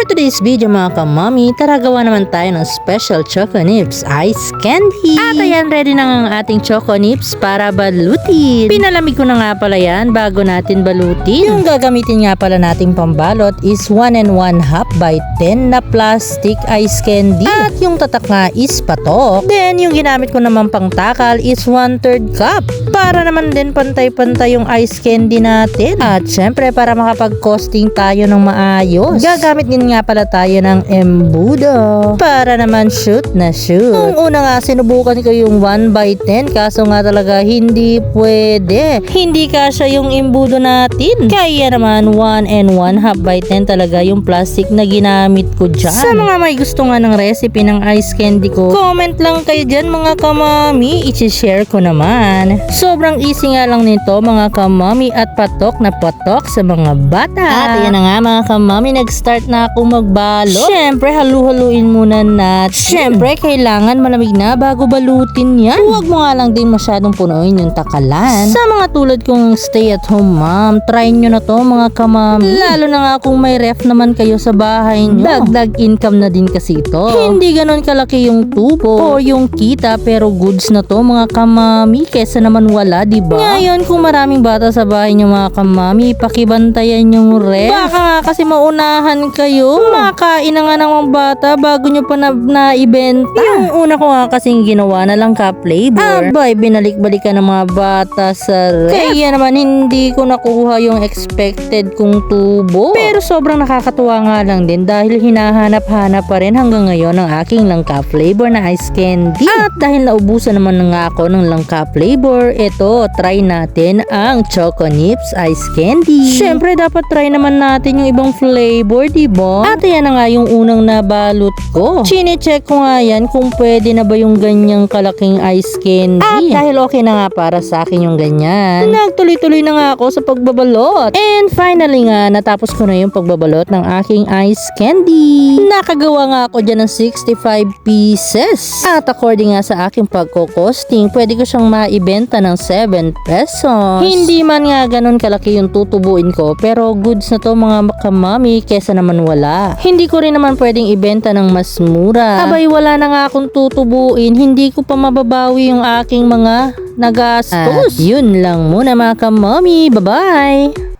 For today's video mga kamami, tara gawa naman tayo ng special Choco Nips Ice Candy. At ayan, ready na ang ating Choco Nips para balutin. Pinalamig ko na nga pala yan bago natin balutin. Yung gagamitin nga pala nating pambalot is 1 1/2 by 10 na plastic ice candy. At yung tatak nga is patok. Then yung ginamit ko naman pang takal is 1/3 cup. Para naman din pantay-pantay yung ice candy natin. At syempre para makapag-costing tayo ng maayos, gagamit din nga pala tayo ng embudo para naman shoot na shoot. Nung una nga sinubukan ko yung 1 by 10 kaso nga talaga hindi pwede. Hindi kasya yung embudo natin. Kaya naman 1 1/2 by 10 talaga yung plastic na ginamit ko dyan. Sa mga may gusto nga ng recipe ng ice candy ko, comment lang kayo dyan mga kamami. I-share ko naman. Sobrang easy nga lang nito mga kamami at patok na patok sa mga bata. At ayan na nga mga kamami, nag-start na ako magbalot. Syempre halu-haluin muna natin. Syempre kailangan malamig na bago balutin yan. Huwag mo nga lang din masyadong punuin yung takalan. Sa mga tulad kong stay at home mom, try nyo na to mga kamami. Lalo na nga kung may ref naman kayo sa bahay nyo. Dagdag income na din kasi ito. Hindi ganon kalaki yung tubo o yung kita pero goods na to mga kamami kesa naman wala, diba? Ngayon kung maraming bata sa bahay nyo mga kamami, pakibantayan yung ref. Baka nga kasi maunahan kayo. Makain na nga ng mga bata bago nyo pa naibenta. Yung una ko nga kasing ginawa na lang cup flavor. Abay, binalik-balikan ng mga bata sa ref. Kaya naman hindi ko nakuha yung expected kong tubo. Pero sobrang nakakatuwa nga lang din dahil hinahanap-hanap pa rin hanggang ngayon ang aking langka flavor na ice candy. At dahil naubusan naman na nga ako ng langka flavor, eto, try natin ang Choco Nips Ice Candy. Syempre, dapat try naman natin yung ibang flavor, diba? At yan na nga yung unang nabalot ko. Chine-check ko nga yan kung pwede na ba yung ganyang kalaking ice candy. At dahil okay na nga para sa akin yung ganyan, nagtuloy-tuloy na nga ako sa pagbabalot. And finally nga, natapos ko na yung pagbabalot ng aking ice candy. Nakagawa nga ako dyan ng 65 pieces. At according nga sa aking pagkukosting, pwede ko siyang maibenta ng 7 pesos. Hindi man nga ganun kalaki yung tutubuin ko, pero goods na to mga kamami kesa naman wala. Hindi ko rin naman pwedeng ibenta ng mas mura. Abay, wala na nga akong tutubuin, hindi ko pa mababawi yung aking mga nagastos. At yun lang muna mga kamami. Bye-bye!